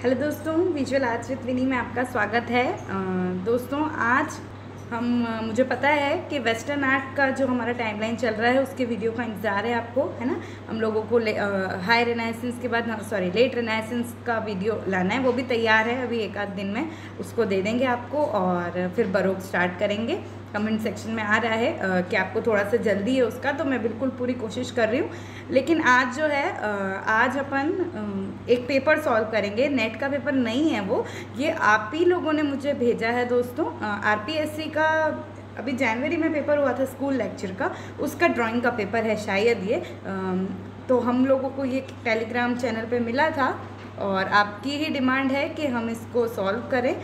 Hello दोस्तों, visual arts with विनी में आपका स्वागत है। दोस्तों आज हम मुझे पता है कि वेस्टर्न आर्ट का जो हमारा टाइमलाइन चल रहा है उसके वीडियो का इंतज़ार है आपको, है ना। हम लोगों को हाई रेनेसेंस के बाद लेट रेनेसेंस का वीडियो लाना है, वो भी तैयार है। अभी एक आध दिन में उसको दे देंगे आपको और फिर बरोक स्टार्ट करेंगे। कमेंट सेक्शन में आ रहा है कि आपको थोड़ा सा जल्दी है उसका, तो मैं बिल्कुल पूरी कोशिश कर रही हूँ। लेकिन आज जो है आज अपन एक पेपर सॉल्व करेंगे। नेट का पेपर नहीं है वो, ये आप ही लोगों ने मुझे भेजा है दोस्तों। आरपीएससी का अभी जनवरी में पेपर हुआ था स्कूल लेक्चर का, उसका ड्राइंग का पेपर है शायद ये। तो हम लोगों को ये टेलीग्राम चैनल पे मिला था और आपकी ही डिमांड है कि हम इसको सॉल्व करें।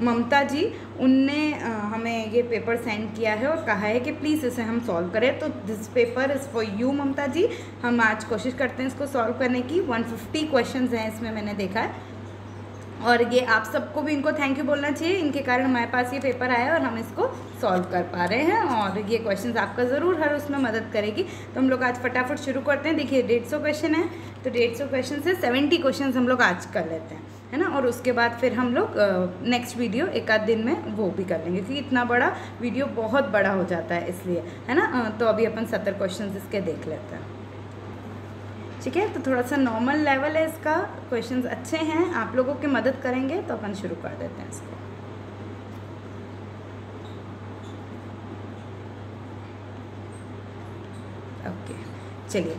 ममता जी उनने हमें ये पेपर सेंड किया है और कहा है कि प्लीज़ इसे हम सॉल्व करें। तो this paper is for you Mamata ji. हम आज कोशिश करते हैं इसको सॉल्व करने की। 150 क्वेश्चंस हैं इसमें, मैंने देखा है। और ये आप सबको भी इनको थैंक यू बोलना चाहिए, इनके कारण हमारे पास ये पेपर आया और हम इसको सॉल्व कर पा रहे हैं। और ये क्वेश्चंस आपका ज़रूर हर उसमें मदद करेगी। तो हम लोग आज फटाफट शुरू करते हैं। देखिए 150 क्वेश्चन है, तो 150 क्वेश्चन से 70 क्वेश्चन हम लोग आज कर लेते हैं, है ना। और उसके बाद फिर हम लोग नेक्स्ट वीडियो एक आध दिन में वो भी कर लेंगे, क्योंकि इतना बड़ा वीडियो बहुत बड़ा हो जाता है इसलिए, है ना। तो अभी अपन 70 क्वेश्चन इसके देख लेते हैं, ठीक है। तो थोड़ा सा नॉर्मल लेवल है इसका, क्वेश्चंस अच्छे हैं, आप लोगों की मदद करेंगे तो अपन शुरू कर देते हैं इसको। ओके चलिए,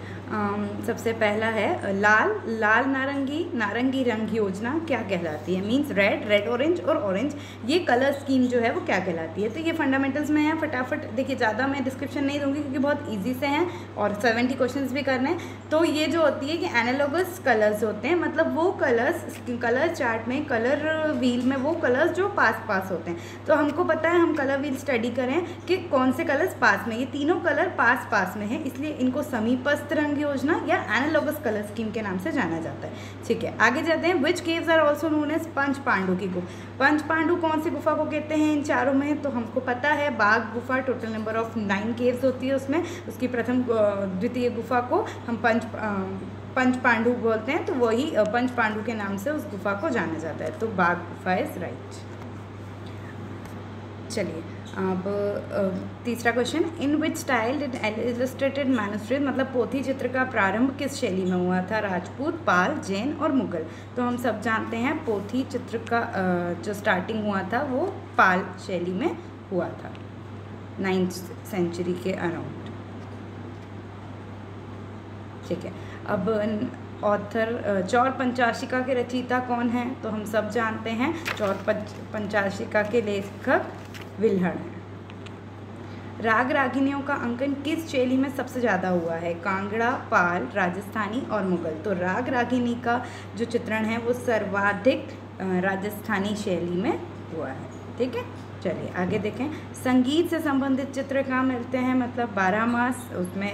सबसे पहला है लाल नारंगी रंग योजना क्या कहलाती है। मींस रेड ऑरेंज और ऑरेंज, ये कलर स्कीम जो है वो क्या कहलाती है। तो ये फंडामेंटल्स में है। फटाफट देखिए, ज़्यादा मैं डिस्क्रिप्शन नहीं दूंगी क्योंकि बहुत इजी से हैं और 70 क्वेश्चंस भी करने हैं। तो ये जो होती है कि एनालॉगस कलर्स होते हैं, मतलब वो कलर्स कलर चार्ट में, कलर व्हील में वो कलर्स जो पास होते हैं। तो हमको पता है, हम कलर व्हील स्टडी करें कि कौन से कलर्स पास में, ये तीनों कलर पास में है, इसलिए इनको समीपस्थ रंग योजना या एनालॉगस कलर स्कीम के नाम से जाना जाता है, ठीक है। आगे जाते हैं। Which caves are also known as Panch Pandu की गुफा। पंच पांडु कौन सी गुफा को कहते हैं इन चारों में, तो हमको पता है बाघ गुफा। टोटल नंबर ऑफ 9 केव्स होती है उसमें। उसकी प्रथम द्वितीय गुफा को हम पंच पांडु बोलते हैं, तो वही पंच पांडु के नाम से उस गुफा को जाना जाता है। तो बाघ गुफा इज राइट। चलिए अब तीसरा question, in which style did illustrated manuscript, मतलब पोथी चित्र का प्रारंभ किस शैली में हुआ था। राजपूत, पाल, जैन और मुगल। तो हम सब जानते हैं पोथी चित्र का जो स्टार्टिंग हुआ था वो पाल शैली में हुआ था, 9th सेंचुरी के अराउंड, ठीक है। अब ऑथर चौर पंचाशिका के रचयिता कौन हैं, तो हम सब जानते हैं चौर पंचाशिका के लेखक विल्हड़ हैं। राग रागिनियों का अंकन किस शैली में सबसे ज़्यादा हुआ है। कांगड़ा, पाल, राजस्थानी और मुगल। तो राग रागिनी का जो चित्रण है वो सर्वाधिक राजस्थानी शैली में हुआ है, ठीक है। चलिए आगे देखें। संगीत से संबंधित चित्र कहाँ मिलते हैं, मतलब 12 मास, उसमें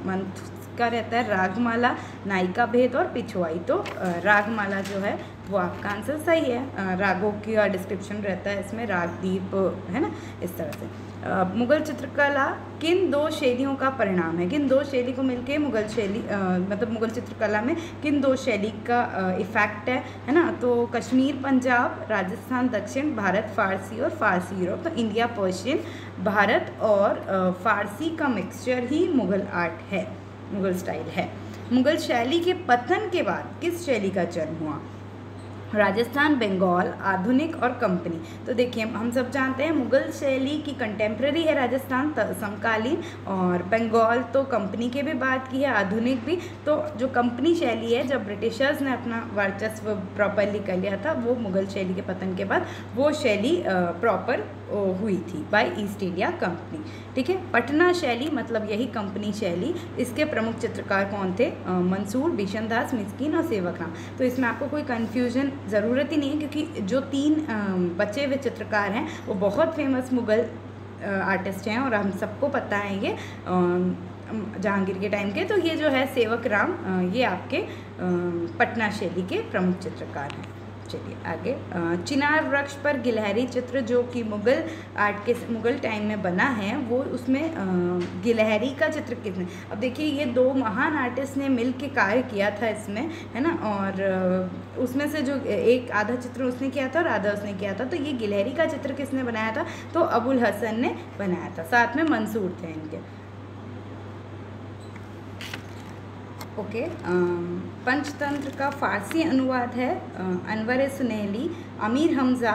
मंथ का रहता है, रागमाला, नायिका भेद और पिछुआई। तो रागमाला जो है वो आपका आंसर सही है। रागों का डिस्क्रिप्शन रहता है इसमें, रागदीप, है ना, इस तरह से। मुगल चित्रकला किन 2 शैलियों का परिणाम है। किन 2 शैली को मिलके मुगल शैली मतलब मुगल चित्रकला में किन 2 शैली का इफेक्ट है ना। तो कश्मीर पंजाब, राजस्थान दक्षिण, भारत फारसी और फारसी यूरोप। तो इंडिया पर्शियन, भारत और फारसी का मिक्सचर ही मुगल आर्ट है, मुगल स्टाइल है। मुगल शैली के पतन के बाद किस शैली का जन्म हुआ। राजस्थान, बंगाल, आधुनिक और कंपनी। तो देखिए हम सब जानते हैं मुगल शैली की कंटेम्प्रेरी है राजस्थान, समकालीन, और बंगाल तो कंपनी के भी बात की है, आधुनिक भी। तो जो कंपनी शैली है, जब ब्रिटिशर्स ने अपना वर्चस्व प्रॉपरली कर लिया था, वो मुगल शैली के पतन के बाद वो शैली प्रॉपर हुई थी बाय ईस्ट इंडिया कंपनी, ठीक है। पटना शैली मतलब यही कंपनी शैली, इसके प्रमुख चित्रकार कौन थे। मंसूर, बिशनदास, मिस्किन और सेवकराम। तो इसमें आपको कोई कन्फ्यूजन ज़रूरत ही नहीं है, क्योंकि जो 3 बचे हुए चित्रकार हैं वो बहुत फेमस मुगल आर्टिस्ट हैं और हम सबको पता है ये जहांगीर के टाइम के। तो ये जो है सेवकराम, ये आपके पटना शैली के प्रमुख चित्रकार हैं, चलिए आगे, चिनार वृक्ष पर गिलहरी चित्र जो कि मुगल टाइम में बना है, वो उसमें गिलहरी का चित्र किसने, अब देखिए ये दो महान आर्टिस्ट ने मिल के कार्य किया था इसमें, है ना, और उसमें से जो एक आधा चित्र उसने किया था और आधा उसने किया था, तो ये गिलहरी का चित्र किसने बनाया था, तो अबुल हसन ने बनाया था, साथ में मंसूर थे इनके। ओके, पंचतंत्र का फारसी अनुवाद है अनवर सुनैली, अमीर हमज़ा,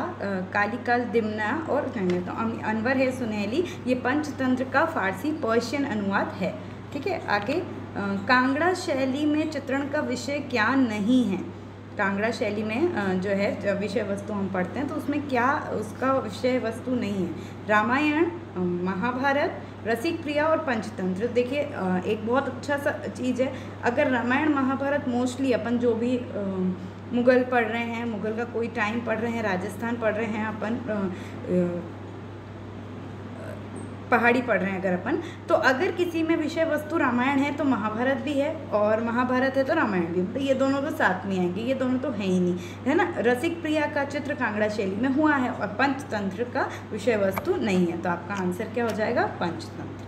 कालिकाल दिमना और तो अनवर है सुनैली, ये पंचतंत्र का फारसी पर्शियन अनुवाद है। ठीक है, आगे, कांगड़ा शैली में चित्रण का विषय क्या नहीं है, कांगड़ा शैली में जो है जब विषय वस्तु हम पढ़ते हैं तो उसमें क्या उसका विषय वस्तु नहीं है, रामायण, महाभारत, रसिक प्रिया और पंचतंत्र। देखिए एक बहुत अच्छा सा चीज़ है, अगर रामायण महाभारत मोस्टली अपन जो भी मुग़ल पढ़ रहे हैं, मुग़ल का कोई टाइम पढ़ रहे हैं, राजस्थान पढ़ रहे हैं अपन, पहाड़ी पढ़ रहे हैं अगर अपन, तो अगर किसी में विषय वस्तु रामायण है तो महाभारत भी है, और महाभारत है तो रामायण भी, तो ये दोनों तो साथ में आएंगे, ये दोनों तो है ही नहीं, है ना। रसिक प्रिया का चित्र कांगड़ा शैली में हुआ है और पंचतंत्र का विषय वस्तु नहीं है, तो आपका आंसर क्या हो जाएगा, पंचतंत्र।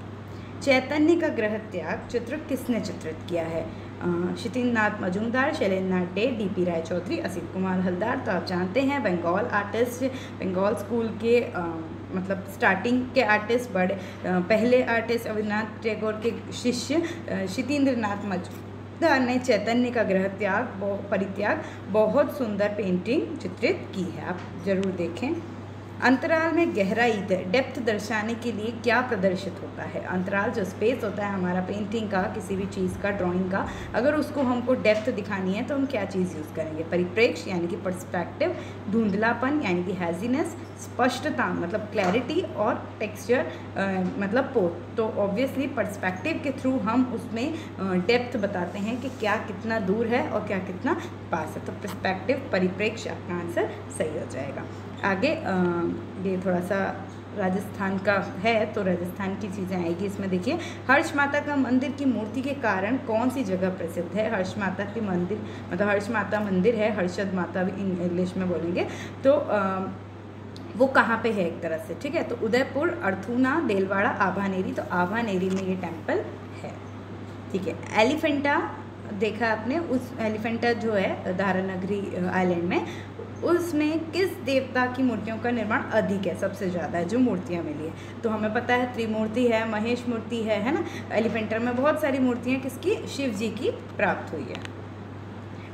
चैतन्य का ग्रह त्याग चित्र किसने चित्रित किया है, क्षितिज नाथ मजूमदार, शैलेंद्र नाथ डे, डीपी रायचौधरी, असित कुमार हलदार। तो आप जानते हैं बंगाल आर्टिस्ट, बंगाल स्कूल के मतलब स्टार्टिंग के आर्टिस्ट, बड़े पहले आर्टिस्ट रविन्द्रनाथ टैगोर के शिष्य क्षितेंद्र नाथ मजूमदार ने चैतन्य का ग्रह त्याग परित्याग बहुत सुंदर पेंटिंग चित्रित की है, आप जरूर देखें। अंतराल में गहराई डेप्थ दर्शाने के लिए क्या प्रदर्शित होता है, अंतराल जो स्पेस होता है हमारा पेंटिंग का, किसी भी चीज़ का, ड्राइंग का, अगर उसको हमको डेप्थ दिखानी है तो हम क्या चीज़ यूज़ करेंगे, परिप्रेक्ष्य यानी कि पर्सपेक्टिव, धुंधलापन यानी कि हैजीनेस, स्पष्टता मतलब क्लैरिटी, और टेक्सचर मतलब पोत। तो ऑब्वियसली पर्सपेक्टिव के थ्रू हम उसमें डेप्थ बताते हैं कि क्या कितना दूर है और क्या कितना पास है, तो पर्सपेक्टिव परिप्रेक्ष्य आपका आंसर सही हो जाएगा। आगे ये थोड़ा सा राजस्थान का है, तो राजस्थान की चीज़ें आएगी इसमें। देखिए, हर्ष माता का मंदिर की मूर्ति के कारण कौन सी जगह प्रसिद्ध है, हर्ष माता की मंदिर मतलब हर्ष माता मंदिर है, हर्षद माता भी इंग्लिश में बोलेंगे, तो वो कहाँ पे है एक तरह से, ठीक है, तो उदयपुर, अर्थूना, देलवाड़ा, आभानेरी, तो आभानेरी में ये टेम्पल है। ठीक है, एलिफेंटा देखा आपने, उस एलिफेंटा जो है धारानगरी आइलैंड में, उसमें किस देवता की मूर्तियों का निर्माण अधिक है, सबसे ज़्यादा है जो मूर्तियाँ मिली है, तो हमें पता है त्रिमूर्ति है, महेश मूर्ति है ना। एलिफेंटा में बहुत सारी मूर्तियाँ किसकी, शिव जी की प्राप्त हुई है।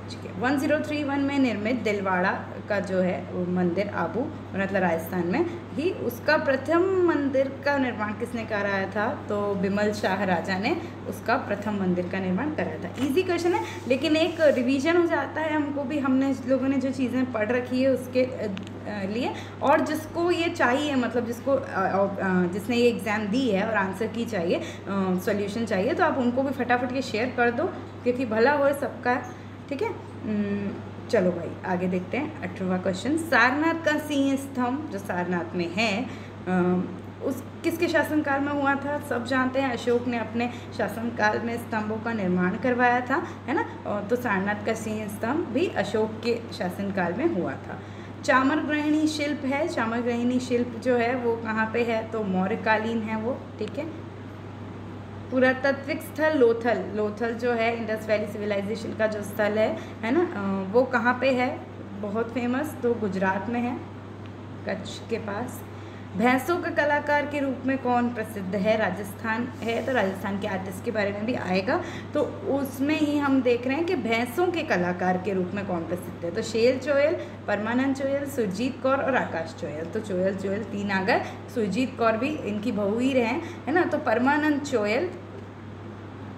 ठीक है, 1031 में निर्मित दिलवाड़ा का जो है वो मंदिर आबू मतलब राजस्थान में ही, उसका प्रथम मंदिर का निर्माण किसने कराया था, तो बिमल शाह राजा ने उसका प्रथम मंदिर का निर्माण कराया था। इजी क्वेश्चन है, लेकिन एक रिवीजन हो जाता है हमको भी, हमने लोगों ने जो चीज़ें पढ़ रखी है उसके लिए, और जिसको ये चाहिए मतलब जिसने ये एग्ज़ाम दी है और आंसर की चाहिए, सॉल्यूशन चाहिए, तो आप उनको भी फटाफट ये शेयर कर दो क्योंकि भला हो सबका। ठीक है, चलो भाई आगे देखते हैं। 18वां क्वेश्चन, सारनाथ का सिंह स्तंभ जो सारनाथ में है उस किसके शासनकाल में हुआ था, सब जानते हैं अशोक ने अपने शासनकाल में स्तंभों का निर्माण करवाया था, है ना, तो सारनाथ का सिंह स्तंभ भी अशोक के शासनकाल में हुआ था। चामरग्रहिणी शिल्प है, चामरग्रहिणी शिल्प जो है वो कहाँ पे है, तो मौर्यकालीन है वो। ठीक है, पुरातात्विक स्थल लोथल, लोथल जो है इंडस वैली सिविलाइजेशन का जो स्थल है ना, वो कहाँ पे है, बहुत फेमस, तो गुजरात में है, कच्छ के पास। भैंसों के कलाकार के रूप में कौन प्रसिद्ध है, राजस्थान है, तो राजस्थान के आर्टिस्ट के बारे में भी आएगा, तो उसमें ही हम देख रहे हैं कि भैंसों के कलाकार के रूप में कौन प्रसिद्ध है, तो शेल चोयल, परमानंद चोयल, सुरजीत कौर और आकाश चोयल। तो चोयल 3 आ गए, सुरजीत कौर भी इनकी बहू ही रहे, है ना, तो परमानंद चोयल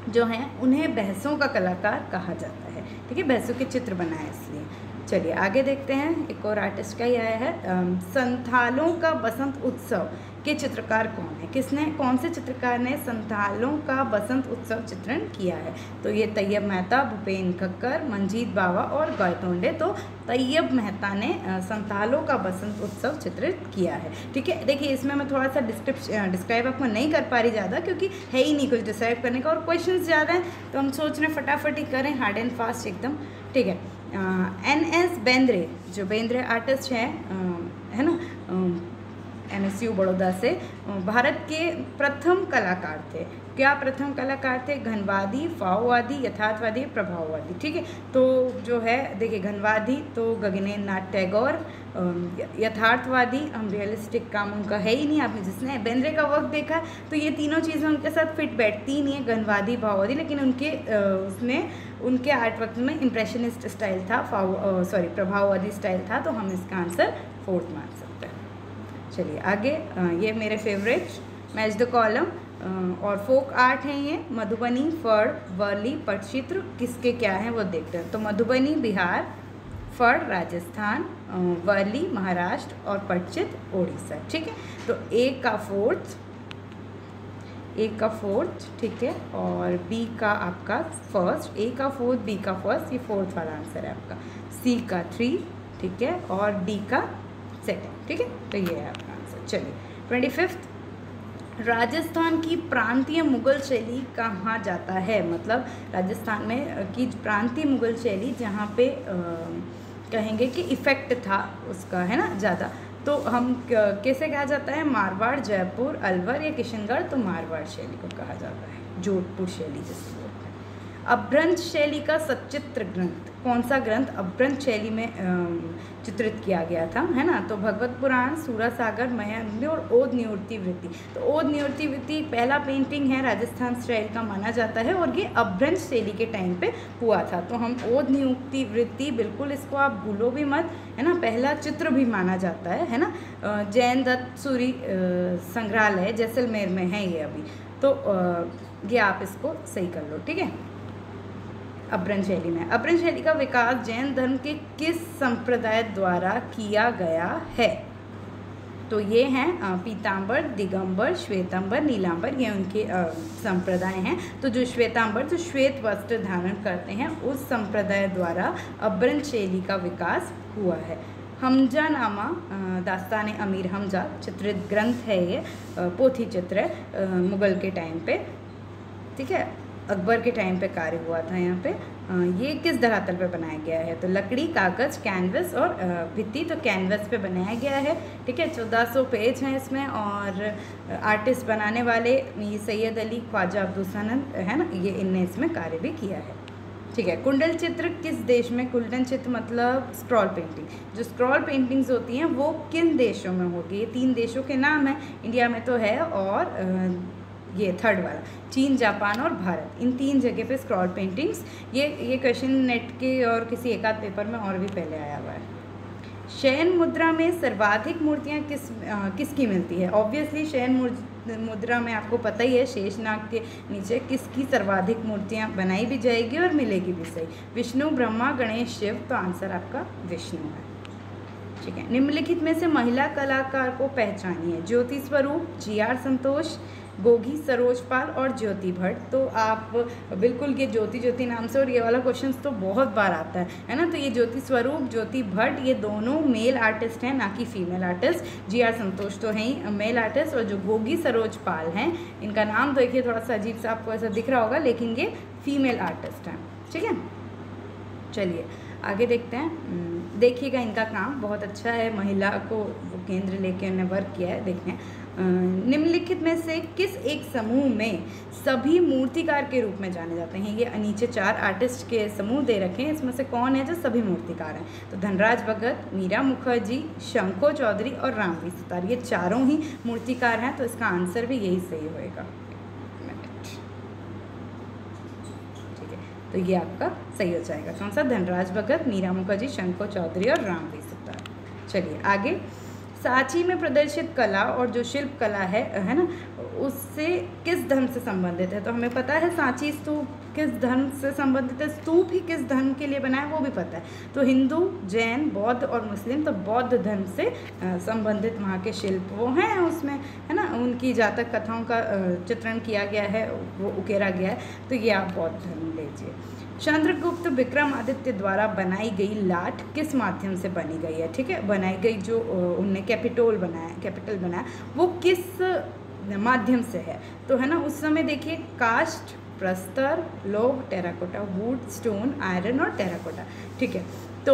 जो हैं उन्हें भैंसों का कलाकार कहा जाता है। ठीक है, भैंसों के चित्र बनाए इसलिए। चलिए आगे देखते हैं, एक और आर्टिस्ट का ही आया है, संथालों का बसंत उत्सव के चित्रकार कौन है, किसने, कौन से चित्रकार ने संथालों का बसंत उत्सव चित्रण किया है, तो ये तैयब मेहता, भूपेन खक्कर, मंजीत बावा और गौतोंडे। तो तैयब मेहता ने संथालों का बसंत उत्सव चित्रित किया है। ठीक है, देखिए इसमें मैं थोड़ा सा डिस्क्राइब आपको नहीं कर पा रही ज़्यादा क्योंकि है ही नहीं कुछ डिसाइड करने का और क्वेश्चन ज़्यादा हैं, तो हम सोच रहे हैं फटाफट ही करें, हार्ड एंड फास्ट एकदम। ठीक है। NS बेंद्रे, जो बेंद्रे आर्टिस्ट हैं, है ना, NSU बड़ौदा से, भारत के प्रथम कलाकार थे। क्या प्रथम कलाकार थे? घनवादी, फाओवादी, यथार्थवादी, प्रभाववादी। ठीक है, तो जो है देखिए, घनवादी तो गगनेन्द्र नाथ टैगोर, यथार्थवादी हम रियलिस्टिक काम उनका है ही नहीं। आपने जिसने बेंद्रे का वर्क देखा तो ये तीनों चीज़ें उनके साथ फिट बैठती ही नहीं है, घनवादी, भाववादी, लेकिन उनके उसमें उनके आर्ट वर्क में इम्प्रेशनिस्ट स्टाइल था, प्रभाववादी स्टाइल था, तो हम इसका आंसर 4th मान सकते हैं। चलिए आगे, ये मेरे फेवरेट मैच द कॉलम और फोक आर्ट हैं ये। मधुबनी, फड़, वर्ली, पटचित्र किसके क्या हैं वो देखते हैं। तो मधुबनी बिहार, फड़ राजस्थान, वर्ली महाराष्ट्र और पटचित्र उड़ीसा। ठीक है, तो ए का फोर्थ, ठीक है, और बी का आपका फर्स्ट, ए का फोर्थ, बी का फर्स्ट, ये 4th वाला आंसर है आपका। सी का 3, ठीक है, और डी का 2nd। ठीक है, तो ये है आपका आंसर। चलिए 25th, राजस्थान की प्रांतीय मुगल शैली कहाँ जाता है? मतलब राजस्थान में की प्रांतीय मुगल शैली जहाँ पे कहेंगे कि इफ़ेक्ट था उसका, है ना, ज़्यादा, तो हम कैसे कहा जाता है? मारवाड़, जयपुर, अलवर या किशनगढ़? तो मारवाड़ शैली को कहा जाता है, जोधपुर शैली जिसे बोलते हैं। अपभ्रंश शैली का सचित्र ग्रंथ, कौन सा ग्रंथ अपभ्रंश शैली में चित्रित किया गया था, है ना? तो भगवत पुराण, सूरसागर, मयाग्नि और ओद निवृत्ति वृत्ति। तो ओद निवृत्ति वृत्ति पहला पेंटिंग है राजस्थान स्टाइल का माना जाता है और ये अपभ्रंश शैली के टाइम पे हुआ था। तो हम ओद निवृत्ति वृत्ति, बिल्कुल इसको आप भूलो भी मत, है ना, पहला चित्र भी माना जाता है ना। जैन दत्त सूरी संग्रहालय जैसलमेर में है ये अभी, तो ये आप इसको सही कर लो। ठीक है, अपभ्रंश शैली में। अपभ्रंश शैली का विकास जैन धर्म के किस संप्रदाय द्वारा किया गया है? तो ये हैं पीताम्बर, दिगंबर, श्वेतांबर, नीलांबर, ये उनके संप्रदाय हैं। तो जो श्वेतांबर, जो श्वेत वस्त्र धारण करते हैं, उस संप्रदाय द्वारा अपभ्रंश शैली का विकास हुआ है। हमजानामा, दास्तान अमीर हमजा चित्रित ग्रंथ है ये, पोथी चित्र है मुग़ल के टाइम पे। ठीक है, अकबर के टाइम पे कार्य हुआ था यहाँ पे। ये किस धरातल पे बनाया गया है? तो लकड़ी, कागज़, कैनवस और भित्ति। तो कैनवस पे बनाया गया है। ठीक है, 1400 पेज हैं इसमें और आर्टिस्ट बनाने वाले ये सैयद अली, ख्वाजा अब्दुल सनद, है ना, ये इनने इसमें कार्य भी किया है। ठीक है, कुंडल चित्र किस देश में? कुंडल चित्र मतलब स्क्रॉल पेंटिंग। जो स्क्रॉल पेंटिंग्स होती हैं वो किन देशों में होती है? 3 देशों के नाम हैं, इंडिया में तो है और ये 3rd वाला, चीन, जापान और भारत। इन 3 जगह पे स्क्रॉल पेंटिंग्स, ये क्वेश्चन नेट के और किसी एक आध पेपर में और भी पहले आया हुआ है। शयन मुद्रा में सर्वाधिक मूर्तियाँ किसकी मिलती है? ऑब्वियसली शयन मुद्रा में आपको पता ही है, शेषनाग के नीचे किसकी सर्वाधिक मूर्तियाँ बनाई भी जाएगी और मिलेगी भी सही। विष्णु, ब्रह्मा, गणेश, शिव। तो आंसर आपका विष्णु है। ठीक है, निम्नलिखित में से महिला कलाकार को पहचानिए। ज्योति स्वरूप, GR संतोष, गोगी सरोजपाल और ज्योति भट्ट। तो आप बिल्कुल ये ज्योति नाम से, और ये वाला क्वेश्चन तो बहुत बार आता है ना। तो ये ज्योति स्वरूप, ज्योति भट्ट, ये दोनों मेल आर्टिस्ट हैं, ना कि फीमेल आर्टिस्ट। GR संतोष तो हैं ही मेल आर्टिस्ट, और जो गोगी सरोजपाल हैं, इनका नाम तो देखिए थोड़ा सा अजीब सा आपको ऐसा दिख रहा होगा, लेकिन ये फीमेल आर्टिस्ट हैं। ठीक है, चलिए आगे देखते हैं। देखिएगा इनका काम बहुत अच्छा है, महिला को वो केंद्र लेके उन्होंने वर्क किया है। देखते हैं, निम्नलिखित में से किस एक समूह में सभी मूर्तिकार के रूप में जाने जाते हैं? ये नीचे 4 आर्टिस्ट के समूह दे रखे हैं, इसमें से कौन है जो सभी मूर्तिकार हैं? तो धनराज भगत, मीरा मुखर्जी, शंको चौधरी और रामवी सितार, ये चारों ही मूर्तिकार हैं। तो इसका आंसर भी यही सही होएगा। ठीक है, तो ये आपका सही हो जाएगा। कौन सा? धनराज भगत, मीरा मुखर्जी, शंको चौधरी और रामवी सितार। चलिए आगे, सांची में प्रदर्शित कला और जो शिल्प कला है ना, उससे किस धर्म से संबंधित है? तो हमें पता है सांची स्तूप किस धर्म से संबंधित है, स्तूप ही किस धर्म के लिए बना है वो भी पता है। तो हिंदू, जैन, बौद्ध और मुस्लिम। तो बौद्ध धर्म से संबंधित वहाँ के शिल्प वो हैं उसमें, है ना, उनकी जातक कथाओं का चित्रण किया गया है, वो उकेरा गया है। तो ये आप बौद्ध धर्म लीजिए। चंद्रगुप्त विक्रमादित्य द्वारा बनाई गई लाट किस माध्यम से बनी गई है? ठीक है, बनाई गई जो उनने कैपिटल बनाया वो किस माध्यम से है? तो है ना, उस समय देखिए कास्ट प्रस्तर, लौह, टेराकोटा, वुड, स्टोन, आयरन और टेराकोटा। ठीक है, तो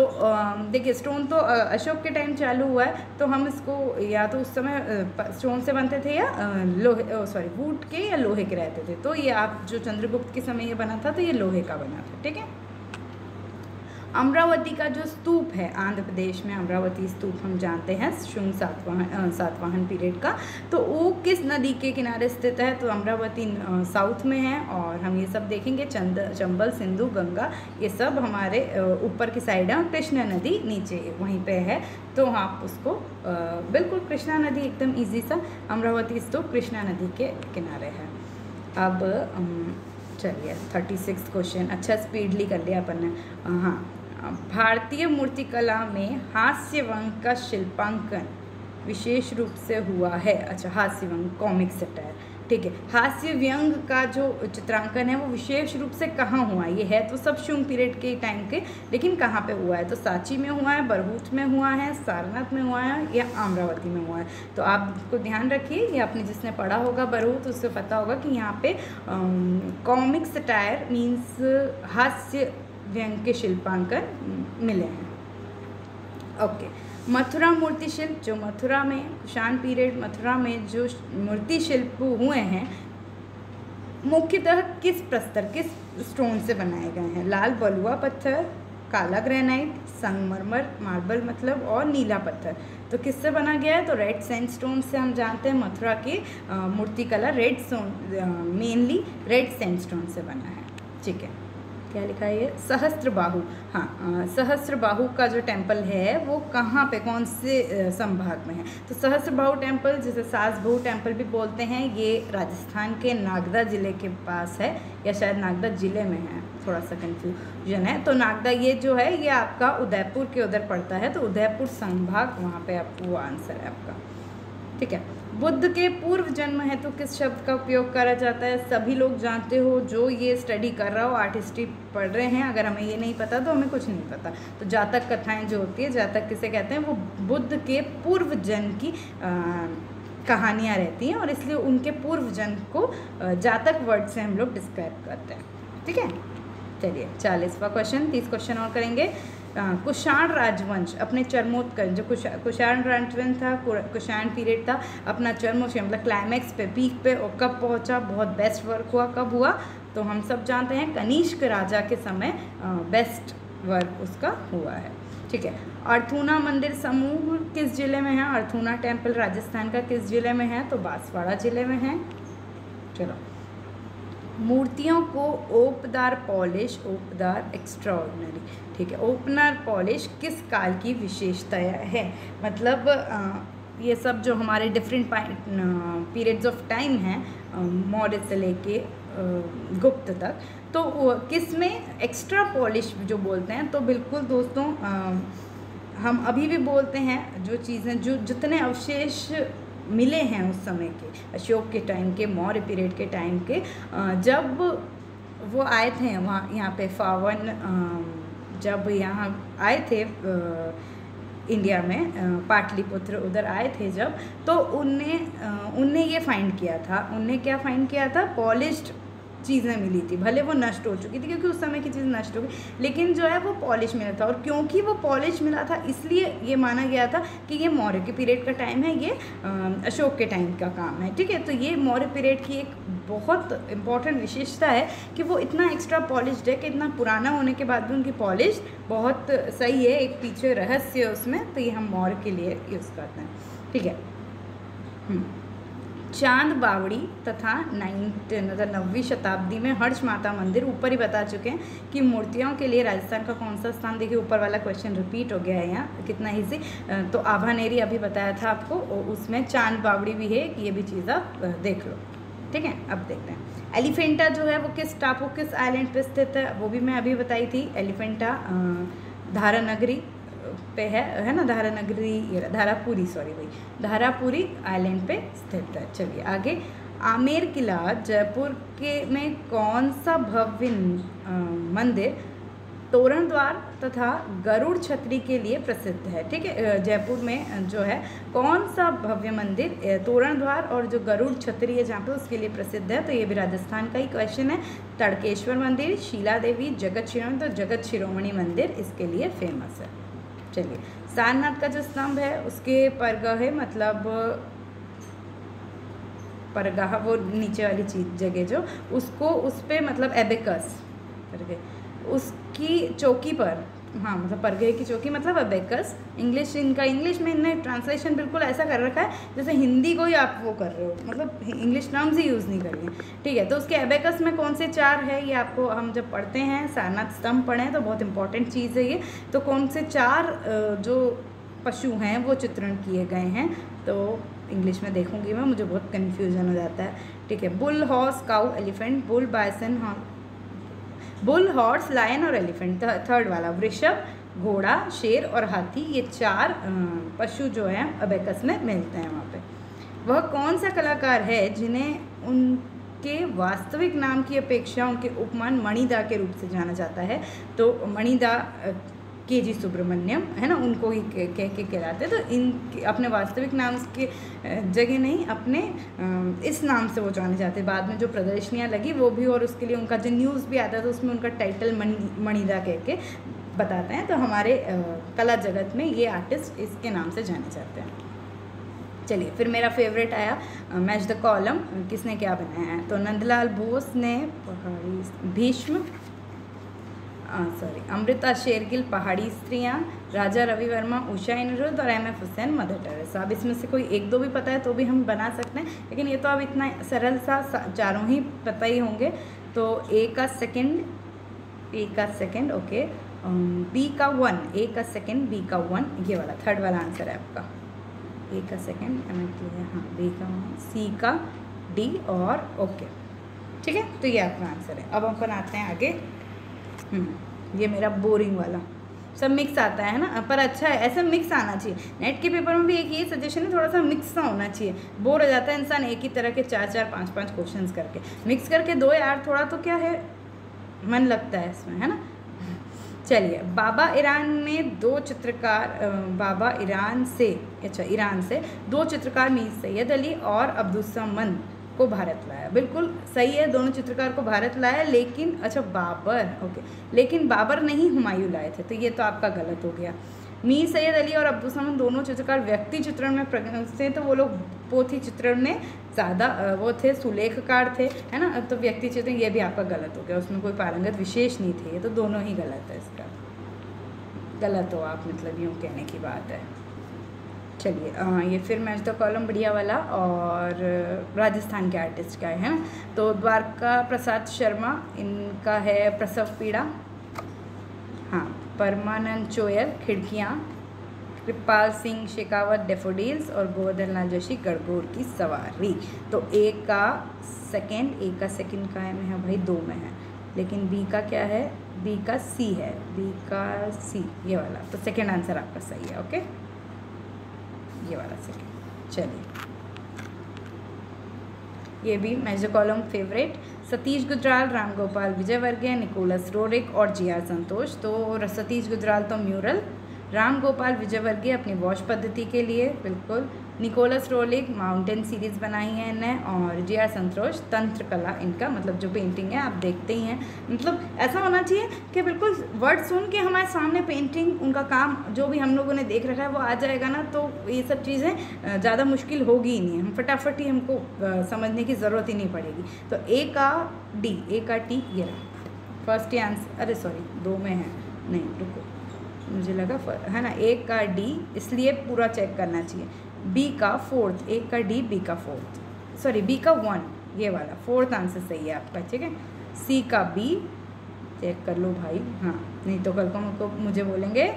देखिए स्टोन तो अशोक के टाइम चालू हुआ है, तो हम इसको या तो उस समय स्टोन से बनते थे या वुड के या लोहे के रहते थे। तो ये आप जो चंद्रगुप्त के समय ये बना था तो ये लोहे का बना था। ठीक है, अमरावती का जो स्तूप है आंध्र प्रदेश में, अमरावती स्तूप हम जानते हैं शुंग सातवाहन पीरियड का, तो वो किस नदी के किनारे स्थित है? तो अमरावती साउथ में है। और हम ये सब देखेंगे, चंबल, सिंधु, गंगा, ये सब हमारे ऊपर की साइड है, और कृष्णा नदी नीचे वहीं पे है। तो आप उसको बिल्कुल कृष्णा नदी एकदम ईजी सा, अमरावती स्तूप कृष्णा नदी के किनारे है। अब चलिए 36 क्वेश्चन, अच्छा स्पीडली कर लिया अपन ने। हाँ, भारतीय मूर्तिकला में हास्यवंग का शिल्पांकन विशेष रूप से हुआ है। अच्छा, हास्यवंग कॉमिक सटायर। ठीक है, हास्य व्यंग का जो चित्रांकन है वो विशेष रूप से कहाँ हुआ? ये है तो सब शुंग पीरियड के टाइम के, लेकिन कहाँ पे हुआ है? तो सांची में हुआ है, बरहूत में हुआ है, सारनाथ में हुआ है या अमरावती में हुआ है। तो आप इसको ध्यान रखिए, ये आपने जिसने पढ़ा होगा बरहूत उससे पता होगा कि यहाँ पे कॉमिक सटायर मीन्स हास्य व्यंग के शिल्पांकन मिले हैं। ओके, मथुरा मूर्ति शिल्प, जो मथुरा में कुषाण पीरियड मथुरा में जो मूर्ति शिल्प हुए हैं मुख्यतः किस प्रस्तर, किस स्टोन से बनाए गए हैं? लाल बलुआ पत्थर, काला ग्रेनाइट, संगमरमर मार्बल मतलब, और नीला पत्थर। तो किससे बना गया है? तो रेड सैंडस्टोन से हम जानते हैं मथुरा की मूर्तिकला red stone, mainly red sandstone से बना है। ठीक है, क्या लिखा है ये? सहस्त्रबाहु। हाँ, सहस्त्रबाहु का जो टेम्पल है वो कहाँ पे, कौन से संभाग में है? तो सहस्त्रबाहु टेम्पल, जिसे सासबहु टेम्पल भी बोलते हैं, ये राजस्थान के नागदा ज़िले के पास है, या शायद नागदा ज़िले में है, थोड़ा सा कन्फ्यूजन है। तो नागदा ये जो है ये आपका उदयपुर के उधर पड़ता है, तो उदयपुर संभाग वहाँ पे आपको वो आंसर है आपका। ठीक है, बुद्ध के पूर्व जन्म है तो किस शब्द का उपयोग करा जाता है? सभी लोग जानते हो, जो ये स्टडी कर रहा हो, आर्ट हिस्ट्री पढ़ रहे हैं, अगर हमें ये नहीं पता तो हमें कुछ नहीं पता। तो जातक कथाएं जो होती है, जातक किसे कहते हैं? वो बुद्ध के पूर्व जन्म की कहानियाँ रहती हैं, और इसलिए उनके पूर्व जन्म को जातक वर्ड से हम लोग डिस्क्राइब करते हैं। ठीक है, चलिए 40वां क्वेश्चन, 30 क्वेश्चन और करेंगे। कुषाण राजवंश अपने चरमोत्कर्ष, जो कुषाण राजवंश था, कुषाण पीरियड था, अपना चरमोत्कर्ष मतलब क्लाइमैक्स पे, पीक पे और कब पहुंचा? बहुत बेस्ट वर्क हुआ, कब हुआ? तो हम सब जानते हैं कनिष्क राजा के समय बेस्ट वर्क उसका हुआ है। ठीक है, अर्थूना मंदिर समूह किस जिले में है? अर्थूना टेम्पल राजस्थान का किस जिले में है? तो बांसवाड़ा जिले में है। चलो, मूर्तियों को ओपदार पॉलिश, ओपदार एक्स्ट्राऑर्डिनरी। ठीक है, ओपनर पॉलिश किस काल की विशेषता है? मतलब ये सब जो हमारे डिफरेंट पीरियड्स ऑफ टाइम हैं मौर्य से लेके गुप्त तक, तो किस में एक्स्ट्रा पॉलिश जो बोलते हैं? तो बिल्कुल दोस्तों हम अभी भी बोलते हैं जो चीज़ें, जो जितने अवशेष मिले हैं उस समय के, अशोक के टाइम के, मौर्य पीरियड के टाइम के, जब वो आए थे वहाँ यहाँ पे फावन, जब यहाँ आए थे इंडिया में, पाटलिपुत्र उधर आए थे जब, तो उनने ये फाइंड किया था, उनने क्या फाइंड किया था? पॉलिश्ड चीज़ें मिली थी, भले वो नष्ट हो चुकी थी क्योंकि उस समय की चीज़ नष्ट हो गई, लेकिन जो है वो पॉलिश मिला था, और क्योंकि वो पॉलिश मिला था इसलिए ये माना गया था कि ये मौर्य के पीरियड का टाइम है, ये अशोक के टाइम का काम है। ठीक है, तो ये मौर्य पीरियड की एक बहुत इंपॉर्टेंट विशेषता है कि वो इतना एक्स्ट्रा पॉलिश्ड है कि इतना पुराना होने के बाद भी उनकी पॉलिश बहुत सही है, एक पीछे रहस्य है उसमें, तो ये हम मौर्य के लिए यूज़ करते हैं। ठीक है, चांद बावड़ी तथा 9वीं शताब्दी में हर्ष माता मंदिर, ऊपर ही बता चुके हैं कि मूर्तियों के लिए राजस्थान का कौन सा स्थान? देखिए ऊपर वाला क्वेश्चन रिपीट हो गया है यहाँ, कितना इजी। तो आभानेरी अभी बताया था आपको, उसमें चांद बावड़ी भी है, ये भी चीज़ आप देख लो। ठीक है, अब देखते हैं एलिफेंटा जो है वो किस टापू, किस आइलैंड पे स्थित है? वो भी मैं अभी बताई थी, एलिफेंटा धारानगरी पे है ना, धारानगरी, ये धारापुरी, सॉरी भाई, धारापुरी आइलैंड पे स्थित है। चलिए आगे, आमेर किला जयपुर के में कौन सा भव्य मंदिर तोरण द्वार तथा गरुड़ छतरी के लिए प्रसिद्ध है। ठीक है, जयपुर में जो है कौन सा भव्य मंदिर तोरण द्वार और जो गरुड़ छतरी है जहाँ पे उसके लिए प्रसिद्ध है, तो ये भी राजस्थान का ही क्वेश्चन है। तड़केश्वर मंदिर, शीला देवी, जगत शिरोमणि, तो जगत शिरोमणि मंदिर इसके लिए फेमस है। चलिए, सारनाथ का जो स्तंभ है उसके परगहे मतलब परगाह वो नीचे वाली चीज जगह जो उसको उस पर मतलब एबेकस परगे उसकी चौकी पर, हाँ मतलब परगे की चौकी मतलब एबेकस। इंग्लिश इनका इंग्लिश में इन्हें ट्रांसलेशन बिल्कुल ऐसा कर रखा है जैसे हिंदी को ही आप वो कर रहे हो, मतलब इंग्लिश टर्म्स ही यूज़ नहीं करिए। ठीक है, तो उसके एबेकस में कौन से 4 है ये आपको हम जब पढ़ते हैं सारनाथ स्तंभ पढ़ें तो बहुत इंपॉर्टेंट चीज़ है ये। तो कौन से 4 जो पशु हैं वो चित्रण किए गए हैं, तो इंग्लिश में देखूंगी मैं, मुझे बहुत कन्फ्यूजन हो जाता है। ठीक है, bull, horse, cow, elephant, bull, bison, bull, horse, lion और एलिफेंट। थर्ड वाला वृषभ, घोड़ा, शेर और हाथी, ये 4 पशु जो हैं अबेकस में मिलते हैं वहाँ पे। वह कौन सा कलाकार है जिन्हें उनके वास्तविक नाम की अपेक्षा उनके उपमान मणिदा के रूप से जाना जाता है, तो मणिदा KG सुब्रमण्यम है ना, उनको ही कह के कहलाते हैं। तो इन अपने वास्तविक नाम के जगह नहीं अपने इस नाम से वो जाने जाते हैं। बाद में जो प्रदर्शनियाँ लगी वो भी, और उसके लिए उनका जो न्यूज़ भी आता है तो उसमें उनका टाइटल मणिदा कह के बताते हैं। तो हमारे कला जगत में ये आर्टिस्ट इसके नाम से जाने जाते हैं। चलिए, फिर मेरा फेवरेट आया मैच द कॉलम, किसने क्या बनाया है, तो नंदलाल बोस ने पहाड़ी भीष्म, अमृता शेरगिल पहाड़ी स्त्रियाँ, राजा रवि वर्मा उषा अनिरुद्ध और MF हुसैन मदर टेरेसा। अब इसमें से कोई 1-2 भी पता है तो भी हम बना सकते हैं, लेकिन ये तो अब इतना सरल सा 4 ही पता ही होंगे। तो A का सेकंड ओके, B का 1, A का सेकंड, B का 1, ये वाला थर्ड वाला आंसर है आपका। A का सेकंड हाँ, B का 1, C का D और ओके। ठीक है, तो ये आपका आंसर है। अब हम बनाते हैं आगे। ये मेरा बोरिंग वाला सब मिक्स आता है ना, पर अच्छा है ऐसा मिक्स आना चाहिए। नेट के पेपर में भी एक ये सजेशन है, थोड़ा सा मिक्स सा होना चाहिए। बोर हो जाता है इंसान एक ही तरह के 4-4, 5-5 क्वेश्चंस करके। मिक्स करके दो यार, थोड़ा तो क्या है मन लगता है इसमें, है ना। चलिए, बाबा ईरान में 2 चित्रकार, बाबा ईरान से 2 चित्रकार मीर सैयद अली और अब्दुस्समद को भारत लाया। बिल्कुल सही है, दोनों चित्रकार को भारत लाया, लेकिन अच्छा बाबर ओके, लेकिन बाबर नहीं हुमायूं लाए थे, तो ये तो आपका गलत हो गया। मीर सैयद अली और अब्दुस्समद दोनों चित्रकार व्यक्ति चित्रण में प्रगत थे, तो वो लोग पोथी चित्रण में ज़्यादा वो थे, सुलेखकार थे, है ना। तो व्यक्ति चित्रण ये भी आपका गलत हो गया, उसमें कोई पारंगत विशेष नहीं थे, ये तो दोनों ही गलत है। इसका गलत हो आप, मतलब यूँ कहने की बात है। चलिए, ये फिर मैच द कॉलम बढ़िया वाला और राजस्थान के आर्टिस्ट का है ना। तो द्वारका प्रसाद शर्मा, इनका है प्रसव पीड़ा। हाँ, परमानंद चोयल खिड़कियाँ, कृपाल सिंह शेखावत डेफोडिल्स और गोवर्धन लाल जोशी गणगौर की सवारी। तो A का सेकंड का है भाई 2 में है, लेकिन B का क्या है, B का C है, B का C ये वाला। तो सेकंड आंसर आपका सही है। ओके, ये वाला सेकंड। चलिए, ये भी match the column favourite, Satish Gujral, Ram Gopal Vijayvargiya, Nicholas Roerich और GR संतोष। तो सतीश गुजराल तो म्यूरल, राम गोपाल विजयवर्गीय अपनी वॉश पद्धति के लिए बिल्कुल, निकोलस रोलिक माउंटेन सीरीज़ बनाई है इन्हें, और GR संतोष तंत्र कला, इनका मतलब जो पेंटिंग है आप देखते ही हैं। मतलब ऐसा होना चाहिए कि बिल्कुल वर्ड सुन के हमारे सामने पेंटिंग, उनका काम जो भी हम लोगों ने देख रखा है वो आ जाएगा ना, तो ये सब चीज़ें ज़्यादा मुश्किल होगी ही नहीं, हम फटाफट ही हमको समझने की ज़रूरत ही नहीं पड़ेगी। तो A का T ये रहा फर्स्ट ही आंसर। अरे सॉरी 2 में है, नहीं रुको, मुझे लगा है ना। A का D, इसलिए पूरा चेक करना चाहिए। B का 4th, A का D, B का 4th, सॉरी B का 1, ये वाला 4th आंसर सही है आपका। ठीक है, C का B चेक कर लो भाई, हाँ, नहीं तो कल को मुझे बोलेंगे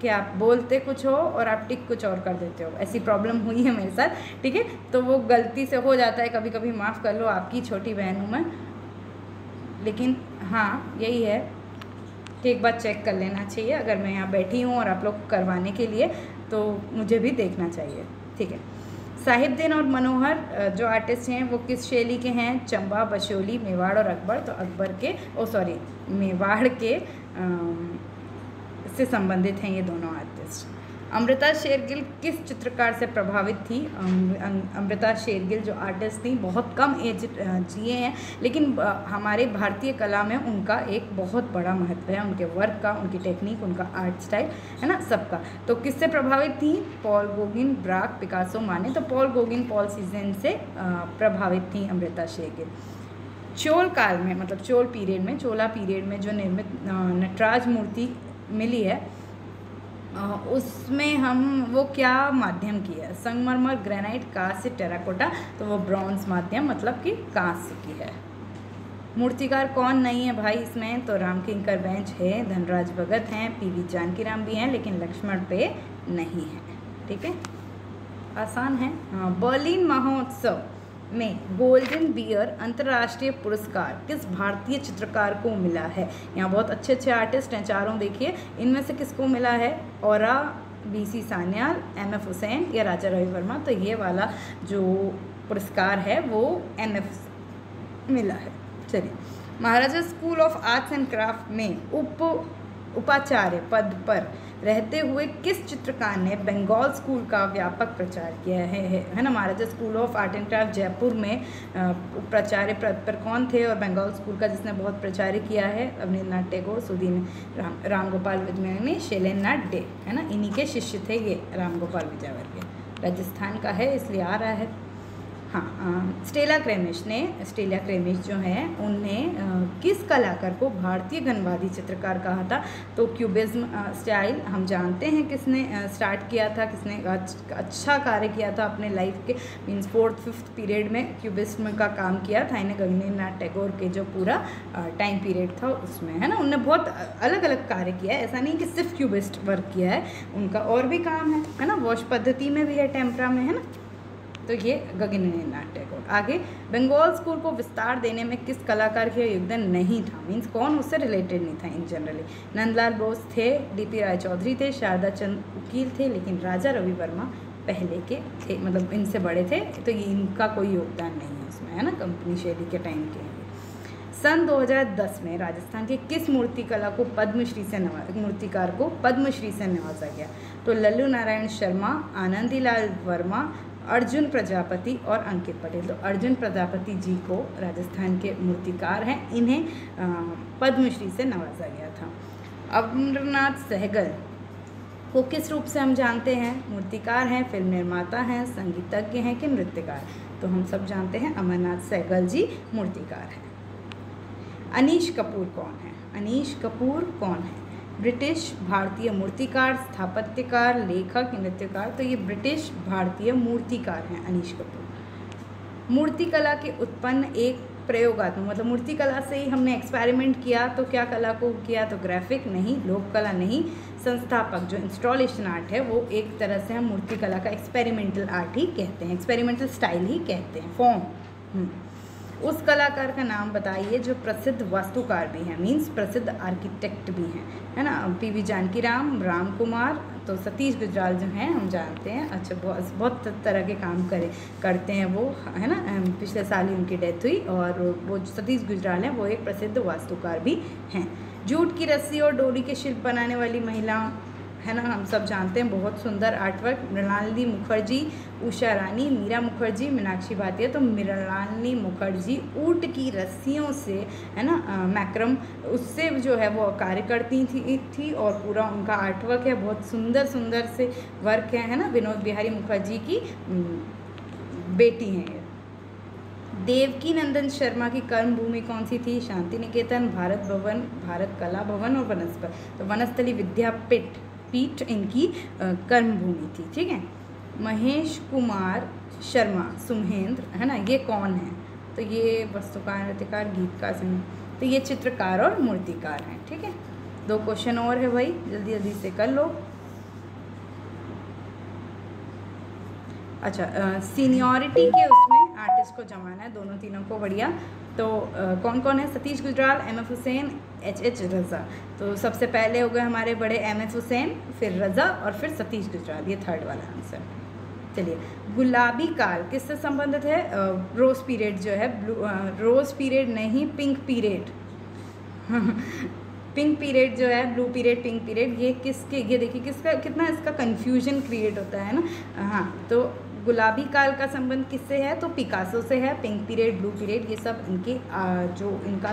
कि आप बोलते कुछ हो और आप टिक कुछ और कर देते हो। ऐसी प्रॉब्लम हुई है मेरे साथ। ठीक है, तो वो गलती से हो जाता है कभी कभी, माफ़ कर लो, आपकी छोटी बहन हूँ मैं। लेकिन हाँ यही है कि एक बार चेक कर लेना चाहिए, अगर मैं यहाँ बैठी हूँ और आप लोग करवाने के लिए, तो मुझे भी देखना चाहिए। ठीक है, साहिबदीन और मनोहर जो आर्टिस्ट हैं वो किस शैली के हैं, चंबा, बशोली, मेवाड़ और अकबर। तो अकबर के मेवाड़ के से संबंधित हैं ये दोनों आर्टिस्ट। अमृता शेरगिल किस चित्रकार से प्रभावित थी? अमृता शेरगिल जो आर्टिस्ट थी बहुत कम एज जिए हैं, लेकिन हमारे भारतीय कला में उनका एक बहुत बड़ा महत्व है, उनके वर्क का, उनकी टेक्निक, उनका आर्ट स्टाइल, है ना, सबका। तो किससे प्रभावित थी? पॉल गोगिन, ब्राक, पिकासो, माने। तो पॉल गोगिन, पॉल सीजन से प्रभावित थी अमृता शेरगिल। चोल काल में, मतलब चोल पीरियड में, चोला पीरियड में जो निर्मित नटराज मूर्ति मिली है उसमें वो क्या माध्यम की है? संगमरमर, ग्रेनाइट, कांस्य, टेराकोटा। तो वो ब्रॉन्ज माध्यम, मतलब कि कांस्य की है। मूर्तिकार कौन नहीं है भाई इसमें? तो रामकिंकर बेंच है, धनराज भगत हैं, पीवी जानकीराम भी हैं, लेकिन लक्ष्मण पे नहीं है। ठीक है, आसान है। हाँ, बर्लिन महोत्सव में गोल्डन बियर अंतर्राष्ट्रीय पुरस्कार किस भारतीय चित्रकार को मिला है? यहाँ बहुत अच्छे अच्छे आर्टिस्ट हैं चारों, देखिए इनमें से किसको मिला है? औरा, बीसी सान्याल, एमएफ हुसैन या राजा रवि वर्मा। तो ये वाला जो पुरस्कार है वो एमएफ मिला है। चलिए, Maharaja school of arts and craft में उपाचार्य पद पर रहते हुए किस चित्रकार ने बंगाल स्कूल का व्यापक प्रचार किया है ना? Maharaja school of art and craft Jaipur में प्राचार्य पद पर कौन थे? और बंगाल स्कूल का जिसने बहुत प्रचार किया है? अवनींद्रनाथ टैगोर, सुधीन राम गोपाल विजयवर्गीय, शैलेंद्रनाथ डे, है ना, इन्हीं के शिष्य थे ये राम गोपाल विजयवर्गीय। राजस्थान का है इसलिए आ रहा है। हाँ, स्टेला क्रेमिश जो है उनने किस कलाकार को भारतीय घनवादी चित्रकार कहा था? तो क्यूबिज्म स्टाइल हम जानते हैं किसने स्टार्ट किया था, किसने अच्छा कार्य किया था अपने लाइफ के, मीन्स 4th-5th पीरियड में क्यूबिज्म का काम किया था इन्हें, अवनींद्रनाथ टैगोर के जो पूरा टाइम पीरियड था उसमें, है ना। उनने बहुत अलग अलग कार्य किया है, ऐसा नहीं कि सिर्फ क्यूबिस्ट वर्क किया है, उनका और भी काम है ना, वॉश पद्धति में भी है, टेम्परा में, है ना। तो ये गगनेन्द्रनाथ टैगोर। आगे, बंगाल स्कूल को विस्तार देने में किस कलाकार का योगदान नहीं था? मीन्स कौन उससे रिलेटेड नहीं था इन जनरली? नंदलाल बोस थे, डीपी राय चौधरी थे, शारदा चंद उकील थे, लेकिन राजा रवि वर्मा पहले के थे, मतलब इनसे बड़े थे, तो ये इनका कोई योगदान नहीं है उसमें, है ना, कंपनी शैली के टाइम के। सन 2010 में राजस्थान के किस मूर्तिकार को पद्मश्री से नवाजा गया? तो लल्लू नारायण शर्मा, आनंदीलाल वर्मा, अर्जुन प्रजापति और अंकित पटेल। तो अर्जुन प्रजापति जी को राजस्थान के मूर्तिकार हैं, इन्हें पद्मश्री से नवाजा गया था। अमरनाथ सहगल को किस रूप से हम जानते हैं? मूर्तिकार हैं, फिल्म निर्माता हैं, संगीतज्ञ हैं कि नृत्यकार? तो हम सब जानते हैं अमरनाथ सहगल जी मूर्तिकार हैं। अनीश कपूर कौन है? अनीश कपूर कौन है? ब्रिटिश भारतीय मूर्तिकार, स्थापत्यकार, लेखक, नृत्यकार। तो ये ब्रिटिश भारतीय मूर्तिकार हैं अनीश कपूर। मूर्तिकला के उत्पन्न एक प्रयोगात्मक, मतलब मूर्तिकला से ही हमने एक्सपेरिमेंट किया, तो क्या कला को किया? तो ग्राफिक नहीं, लोक कला नहीं, संस्थापक जो इंस्टॉलेशन आर्ट है वो एक तरह से हम मूर्तिकला का एक्सपेरिमेंटल आर्ट ही कहते हैं, एक्सपेरिमेंटल स्टाइल ही कहते हैं, फॉर्म। उस कलाकार का नाम बताइए जो प्रसिद्ध वास्तुकार भी हैं, मीन्स प्रसिद्ध आर्किटेक्ट भी हैं, है ना। पीवी जानकीराम, राम कुमार। तो सतीश गुजराल जो हैं हम जानते हैं, अच्छा बहुत तरह के काम करते हैं वो, है ना। पिछले साल ही उनकी डेथ हुई, और वो सतीश गुजराल हैं वो एक प्रसिद्ध वास्तुकार भी हैं। जूट की रस्सी और डोरी के शिल्प बनाने वाली महिला, है ना, हम सब जानते हैं, बहुत सुंदर आर्टवर्क। मृणालिनी मुखर्जी, उषा रानी, मीरा मुखर्जी, मीनाक्षी भाटिया। तो मृणालिनी मुखर्जी ऊँट की रस्सियों से, है ना, मैक्रम, उससे जो है वो कार्य करती थी और पूरा उनका आर्टवर्क है, बहुत सुंदर सुंदर से वर्क है ना। विनोद बिहारी मुखर्जी की बेटी हैं। देवकी नंदन शर्मा की कर्मभूमि कौन सी थी? शांति निकेतन, भारत भवन, भारत कला भवन और वनस्थली। तो वनस्थली विद्यापीठ इनकी कर्मभूमि थी। ठीक है। महेश कुमार शर्मा सुमहेंद्र, है ना, ये कौन है? तो ये वस्तुकार, नृत्यकार, गीतकार, संगीत। तो ये चित्रकार और मूर्तिकार हैं। ठीक है, 2 क्वेश्चन और है भाई, जल्दी जल्दी से कर लो। अच्छा, सीनियरिटी के उसमें आर्टिस्ट को जमाना है, दोनों तीनों को, बढ़िया। तो कौन कौन है? सतीश गुजराल, एमएफ हुसैन, एच रज़ा। तो सबसे पहले हो गए हमारे बड़े एमएफ हुसैन, फिर रज़ा और फिर सतीश गुजराल, ये 3rd वाला आंसर। चलिए, गुलाबी काल किससे संबंधित है? रोज़ पीरियड जो है, रोज़ पीरियड नहीं, पिंक पीरियड पिंक पीरियड जो है, ब्लू पीरियड, पिंक पीरियड, ये किसके, ये देखिए किसका, कितना इसका कन्फ्यूजन क्रिएट होता है ना। हाँ, तो गुलाबी काल का संबंध किससे है, तो पिकासो से है। पिंक पीरियड, ब्लू पीरियड, ये सब इनके जो इनका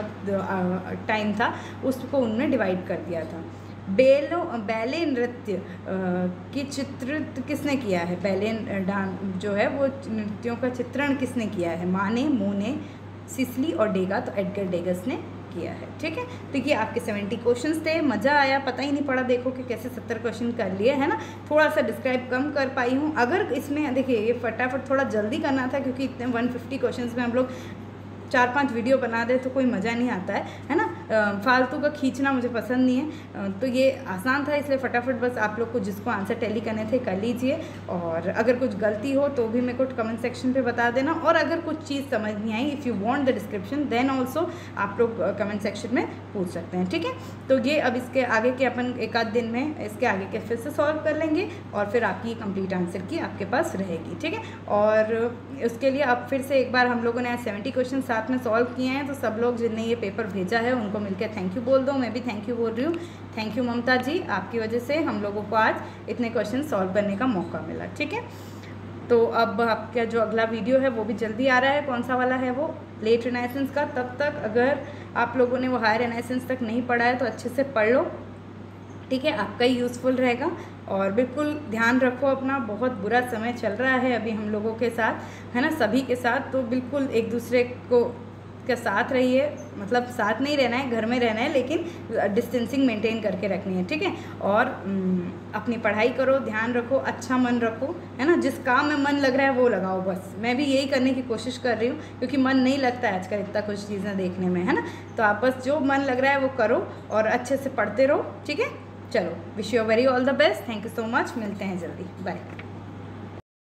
टाइम था उसको उन्होंने डिवाइड कर दिया था। बैले नृत्य की चित्रित किसने किया है, बैले डांस जो है वो नृत्यों का चित्रण किसने किया है, माने, मोने, सिसली और डेगा, तो एडगर डेगस ने किया है। ठीक है, तो ये आपके 70 क्वेश्चंस थे। मज़ा आया, पता ही नहीं पड़ा, देखो कि कैसे 70 क्वेश्चन कर लिए है ना। थोड़ा सा डिस्क्राइब कम कर पाई हूँ। अगर इसमें देखिए ये फटाफट थोड़ा जल्दी करना था, क्योंकि इतने 150 क्वेश्चंस में हम लोग 4-5 वीडियो बना दे तो कोई मज़ा नहीं आता है ना। फालतू का खींचना मुझे पसंद नहीं है। तो ये आसान था, इसलिए फटाफट बस आप लोग को जिसको आंसर टैली करने थे कर लीजिए। और अगर कुछ गलती हो तो भी मेरे को कमेंट सेक्शन पे बता देना। और अगर कुछ चीज़ समझ नहीं आई, if you want the description then also आप लोग कमेंट सेक्शन में पूछ सकते हैं। ठीक है, तो ये अब इसके आगे के अपन एक आध दिन में इसके आगे के फिर से सॉल्व कर लेंगे और फिर आपकी कंप्लीट आंसर की आपके पास रहेगी। ठीक है, और उसके लिए अब फिर से एक बार हम लोगों ने 70 क्वेश्चन साथ में सॉल्व किए हैं, तो सब लोग जिनने ये पेपर भेजा है उनको मिलकर थैंक यू बोल दो। मैं भी थैंक यू बोल रही हूँ। थैंक यू ममता जी, आपकी वजह से हम लोगों को आज इतने क्वेश्चन सॉल्व करने का मौका मिला। ठीक है, तो अब आपका जो अगला वीडियो है वो भी जल्दी आ रहा है। कौन सा वाला है वो, लेट रिनाइसेंस का। तब तक अगर आप लोगों ने वो हायर रिनाइसेंस तक नहीं पढ़ा है तो अच्छे से पढ़ लो। ठीक है, आपका ही यूज़फुल रहेगा। और बिल्कुल ध्यान रखो अपना, बहुत बुरा समय चल रहा है अभी हम लोगों के साथ, है ना, सभी के साथ। तो बिल्कुल एक दूसरे को के साथ रहिए, मतलब साथ नहीं रहना है, घर में रहना है, लेकिन डिस्टेंसिंग मेंटेन करके रखनी है। ठीक है, और अपनी पढ़ाई करो, ध्यान रखो, अच्छा मन रखो, है ना। जिस काम में मन लग रहा है वो लगाओ बस। मैं भी यही करने की कोशिश कर रही हूँ, क्योंकि मन नहीं लगता है आजकल इतना कुछ चीज़ें देखने में, है ना। तो आप बस जो मन लग रहा है वो करो और अच्छे से पढ़ते रहो। ठीक है, चलो, wish you very all the best. Thank you so much, मिलते हैं जल्दी, बाय।